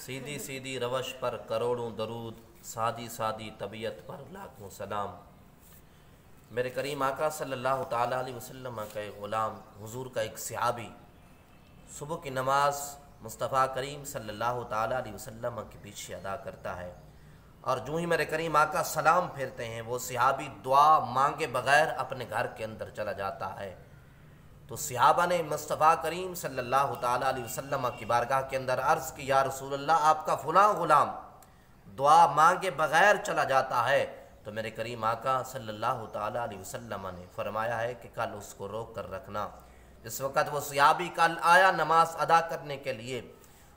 سیدھی سیدھی روش پر کروڑوں درود، سادی سادی طبیعت پر لاکھوں سلام۔ میرے کریم آقا صلی اللہ تعالیٰ علیہ وسلم کا ایک غلام، حضور کا ایک صحابی، صبح کی نماز مصطفیٰ کریم صلی اللہ تعالیٰ علیہ وسلم کے پیچھے ادا کرتا ہے، اور جو ہی میرے کریم آقا سلام پھیرتے ہیں وہ صحابی دعا مانگے بغیر اپنے گھر کے اندر چلا جاتا ہے۔ تو صحابہ نے مصطفیٰ کریم صلی اللہ تعالیٰ علیہ وسلم کی بارگاہ کے اندر عرض کی، یا رسول اللہ، آپ کا فلاں غلام دعا مانگے بغیر چلا جاتا ہے۔ تو میرے کریم آقا صلی اللہ تعالیٰ علیہ وسلم نے فرمایا ہے کہ کل اس کو روک کر رکھنا۔ جس وقت وہ صحابی کل آیا نماز ادا کرنے کے لیے،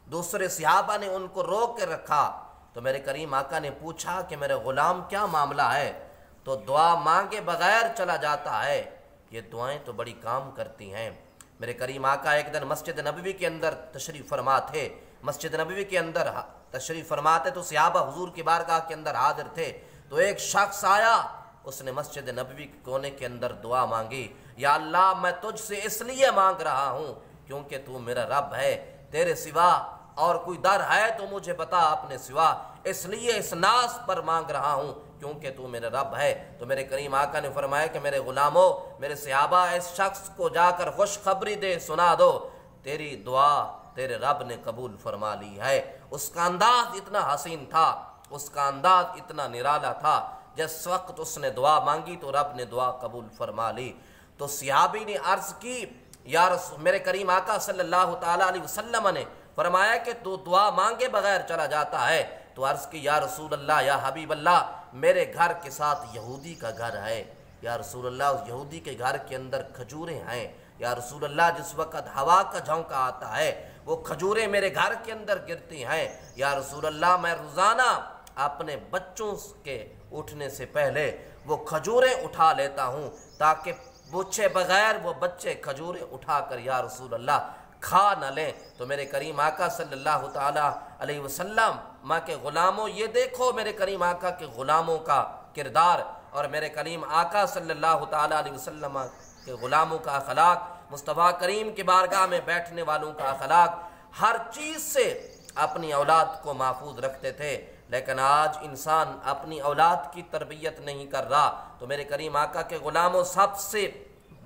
دوسرے صحابہ نے ان کو روک کے رکھا، تو میرے کریم آقا نے پوچھا کہ میرے غلام کیا معاملہ ہے؟ تو دعا مانگے بغیر چلا جاتا ہے۔ یہ دعائیں تو بڑی کام کرتی ہیں۔ میرے کریم آقا ایک دن مسجد نبوی کے اندر تشریف فرما تھے، مسجد نبوی کے اندر تشریف فرماتے تو صحابہ حضور کی بارگاہ کے اندر حاضر تھے۔ تو ایک شخص آیا، اس نے مسجد نبوی کے کونے کے اندر دعا مانگی، یا اللہ، میں تجھ سے اس لیے مانگ رہا ہوں کیونکہ تو میرا رب ہے، تیرے سوا اور کوئی در ہے تو مجھے بتا اپنے سوا، اس لیے اس ناز پر مانگ رہا ہوں کیونکہ تو میرے رب ہے۔ تو میرے کریم آقا نے فرمایا کہ میرے غلاموں، میرے صحابہ، اس شخص کو جا کر خوشخبری دے، سنا دو، تیری دعا تیرے رب نے قبول فرما لی ہے۔ اس کا انداز اتنا حسین تھا، اس کا انداز اتنا نرالا تھا، جس وقت اس نے دعا مانگی تو رب نے دعا قبول فرما لی۔ تو صحابی نے عرض کی، یا رسول، میرے کریم آقا صلی اللہ تعالیٰ علیہ وسلم نے فرمایا کہ تو دعا مانگے بغیر چلا جاتا ہے۔ تو عرض کی، یا رسول اللہ، یا حبیب اللہ، میرے گھر کے ساتھ یہودی کا گھر ہے، یا رسول اللہ، اس یہودی کے گھر کے اندر کھجوریں ہیں، یا رسول اللہ، جس وقت ہوا کا جھونکا آتا ہے وہ کھجوریں میرے گھر کے اندر گرتی ہیں، یا رسول اللہ، میں روزانہ اپنے بچوں کے اٹھنے سے پہلے وہ کھجوریں اٹھا لیتا ہوں تاکہ پوچھے بغیر وہ بچے کھجوریں اٹھا کر یا رسول اللہ کھا نہ لیں۔ تو میرے کریم آقا صلی اللہ تعالیٰ علیہ وسلم ماں کے غلاموں، یہ دیکھو میرے کریم آقا کے غلاموں کا کردار، اور میرے کریم آقا صلی اللہ تعالیٰ علیہ وسلم کے غلاموں کا اخلاق، مصطفیٰ کریم کی بارگاہ میں بیٹھنے والوں کا اخلاق، ہر چیز سے اپنی اولاد کو محفوظ رکھتے تھے۔ لیکن آج انسان اپنی اولاد کی تربیت نہیں کر رہا۔ تو میرے کریم آقا کے غلاموں، سب سے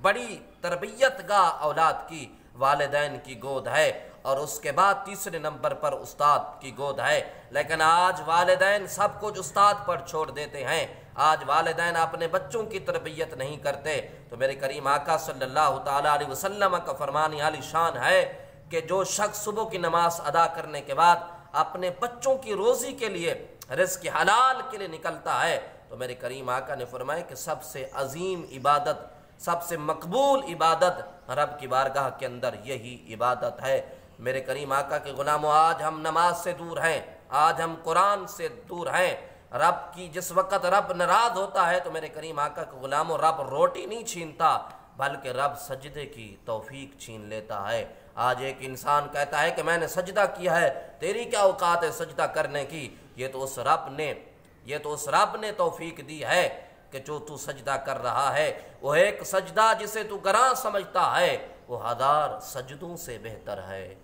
بڑی تربیت گاہ اولاد کی والدین کی گود ہے، اور اس کے بعد تیسرے نمبر پر استاد کی گود ہے۔ لیکن آج والدین سب کچھ استاد پر چھوڑ دیتے ہیں، آج والدین اپنے بچوں کی تربیت نہیں کرتے۔ تو میرے کریم آقا صلی اللہ تعالیٰ علیہ وسلم کا فرمان عالی شان ہے کہ جو شخص صبح کی نماز ادا کرنے کے بعد اپنے بچوں کی روزی کے لیے، رزق حلال کے لیے نکلتا ہے، تو میرے کریم آقا نے فرمایا کہ سب سے عظیم عبادت، سب سے مقبول عبادت رب کی بارگاہ کے اندر یہی عبادت ہے۔ میرے کریم آقا کے غلاموں، آج ہم نماز سے دور ہیں، آج ہم قرآن سے دور ہیں۔ رب کی جس وقت رب ناراض ہوتا ہے تو میرے کریم آقا کے غلاموں، رب روٹی نہیں چھینتا بلکہ رب سجدے کی توفیق چھین لیتا ہے۔ آج ایک انسان کہتا ہے کہ میں نے سجدہ کیا ہے، تیری کیا اوقات ہے سجدہ کرنے کی؟ یہ تو اس رب نے توفیق دی ہے کہ جو تو سجدہ کر رہا ہے، وہ ایک سجدہ جسے تو گراں سمجھتا ہے وہ 1000 سجدوں سے بہتر ہے۔